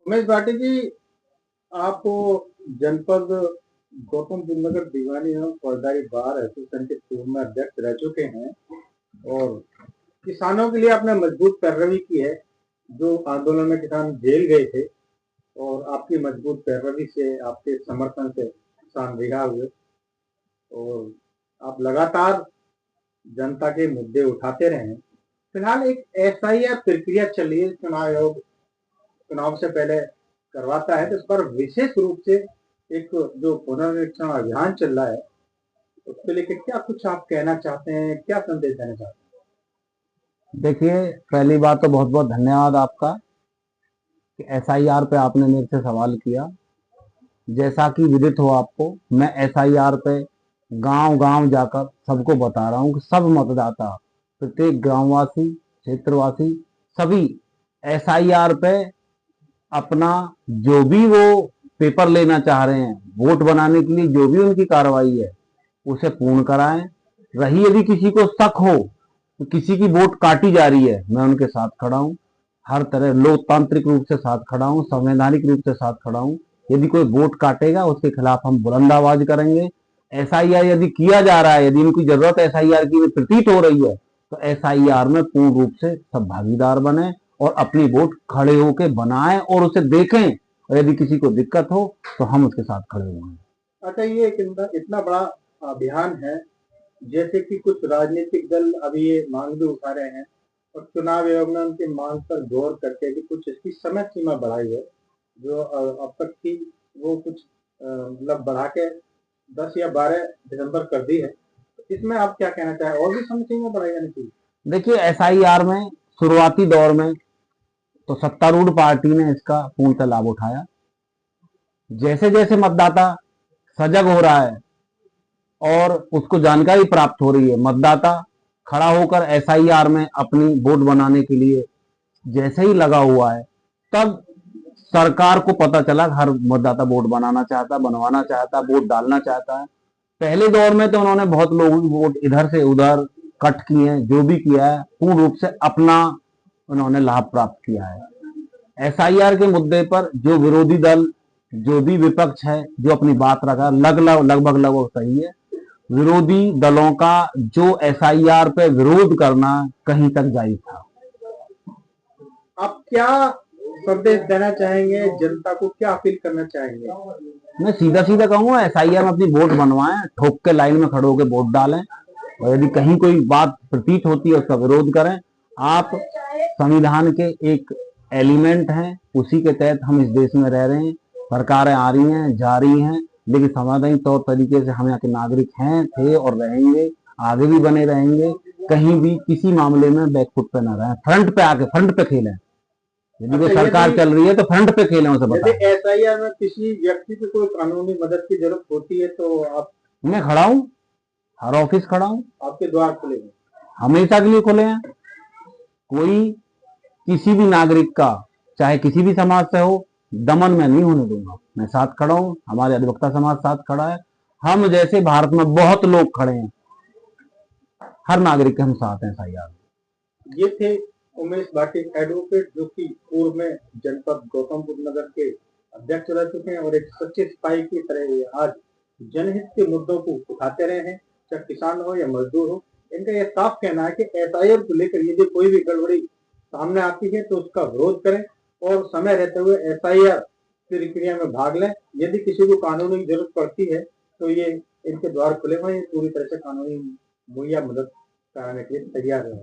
उमेश भाटी जी, आप जनपद गौतम बुद्ध नगर दीवानी एवं फौजदारी बार एसोसिएशन के पूर्व में अध्यक्ष रह चुके हैं और किसानों के लिए आपने मजबूत पैरवी की है। जो आंदोलन में किसान जेल गए थे और आपकी मजबूत पैरवी से, आपके समर्थन से किसान रिहा हुए और आप लगातार जनता के मुद्दे उठाते रहे हैं। फिलहाल एक एसआईआर प्रक्रिया चल रही है, चुनाव आयोग चुनाव से पहले करवाता है, तो इस पर विशेष रूप से एक जो पुनर्निरीक्षण अभियान चल रहा है, उसके लेके क्या कुछ आप कहना चाहते हैं, क्या संदेश देना चाहते देखिए, पहली बात तो बहुत बहुत धन्यवाद आपका कि एसआईआर पे आपने मेरे से सवाल किया। जैसा कि विदित हो आपको, मैं एसआईआर पे गांव गांव जाकर सबको बता रहा हूं कि सब मतदाता, प्रत्येक गांववासी, क्षेत्रवासी, सभी एसआईआर पे अपना जो भी वो पेपर लेना चाह रहे हैं, वोट बनाने के लिए जो भी उनकी कार्रवाई है, उसे पूर्ण कराएं। रही यदि किसी को शक हो तो किसी की वोट काटी जा रही है, मैं उनके साथ खड़ा हूं। हर तरह लोकतांत्रिक रूप से साथ खड़ा हूं, संवैधानिक रूप से साथ खड़ा हूं। यदि कोई वोट काटेगा उसके खिलाफ हम बुलंद आवाज करेंगे। एसआईआर यदि किया जा रहा है, यदि इनकी जरूरत एसआईआर की प्रतीत हो रही है, तो एसआईआर में पूर्ण रूप से सब भागीदार बने और अपनी वोट खड़े होकर बनाएं और उसे देखें। और यदि किसी को दिक्कत हो तो हम उसके साथ खड़े हुए हैं। हैं? अच्छा, ये एक इतना बड़ा अभियान है, जैसे कि कुछ राजनीतिक दल अभी ये मांग भी उठा रहे हैं और चुनाव आयोग ने उनकी मांग पर गौर करके भी कुछ इसकी समय सीमा बढ़ाई है। जो अब तक थी वो कुछ मतलब बढ़ा के 10 या 12 दिसंबर कर दी है। तो इसमें आप क्या कहना चाहें, और भी समय सीमा बढ़ाई जानी चाहिए? देखिए, एसआईआर में शुरुआती दौर में तो सत्तारूढ़ पार्टी ने इसका पूर्णतः लाभ उठाया। जैसे जैसे मतदाता सजग हो रहा है और उसको जानकारी प्राप्त हो रही है, मतदाता खड़ा होकर एसआईआर में अपनी वोट बनाने के लिए जैसे ही लगा हुआ है, तब सरकार को पता चला हर मतदाता वोट बनाना चाहता, बनवाना चाहता, वोट डालना चाहता है। पहले दौर में तो उन्होंने बहुत लोग वोट इधर से उधर कट किए हैं, जो भी किया है पूर्ण रूप से अपना उन्होंने लाभ प्राप्त किया है। एसआईआर के मुद्दे पर जो विरोधी दल, जो भी विपक्ष है, जो अपनी बात रखा, लगभग सही है। विरोधी दलों का जो एसआईआर पे विरोध करना कहीं तक जायज था। आप क्या संदेश देना चाहेंगे, जनता को क्या अपील करना चाहेंगे? मैं सीधा सीधा कहूंगा, एसआईआर में अपनी वोट बनवाएं, ठोक के लाइन में खड़े होकर वोट डालें और यदि कहीं कोई बात प्रतीत होती है उसका विरोध करें। आप संविधान के एक एलिमेंट हैं, उसी के तहत हम इस देश में रह रहे हैं। सरकारें आ रही हैं, जा रही हैं, लेकिन संवैधानिक तौर तरीके से हम यहाँ के नागरिक हैं, थे और रहेंगे, आगे भी बने रहेंगे। कहीं भी किसी मामले में बैकफुट पे ना रहे, फ्रंट पे आके फ्रंट पे खेलें। यदि कोई अच्छा, सरकार चल रही है तो फ्रंट पे खेलें, उसे यदि बताएं। एसआईआर में किसी व्यक्ति को कोई कानूनी मदद की जरूरत होती है तो आप, मैं खड़ा हूँ, हर ऑफिस खड़ा हूँ, आपके द्वार खुले हैं? हमेशा के लिए खुले हैं। कोई किसी भी नागरिक का, चाहे किसी भी समाज से हो, दमन में नहीं होने दूंगा। मैं साथ खड़ा हूं, हमारे अधिवक्ता समाज साथ खड़ा है। हम जैसे भारत में बहुत लोग खड़े हैं, हर नागरिक के हम साथ हैं। एसआईआर ये थे उमेश भाटी एडवोकेट, जो कि पूर्व में जनपद गौतम बुद्ध नगर के अध्यक्ष रह चुके हैं और एक सच्चे सिपाही की तरह ये आज जनहित के मुद्दों को उठाते रहे हैं, चाहे किसान हो या मजदूर हो। इनका यह साफ कहना है कि एसआईआर को लेकर यदि कोई भी गड़बड़ी सामने आती है तो उसका विरोध करें और समय रहते हुए एसआईआर प्रक्रिया में भाग लें। यदि किसी को कानूनी जरूरत पड़ती है तो ये इनके द्वार खुले हुए हैं, पूरी तरह से कानूनी मुहैया मदद कराने के लिए तैयार है।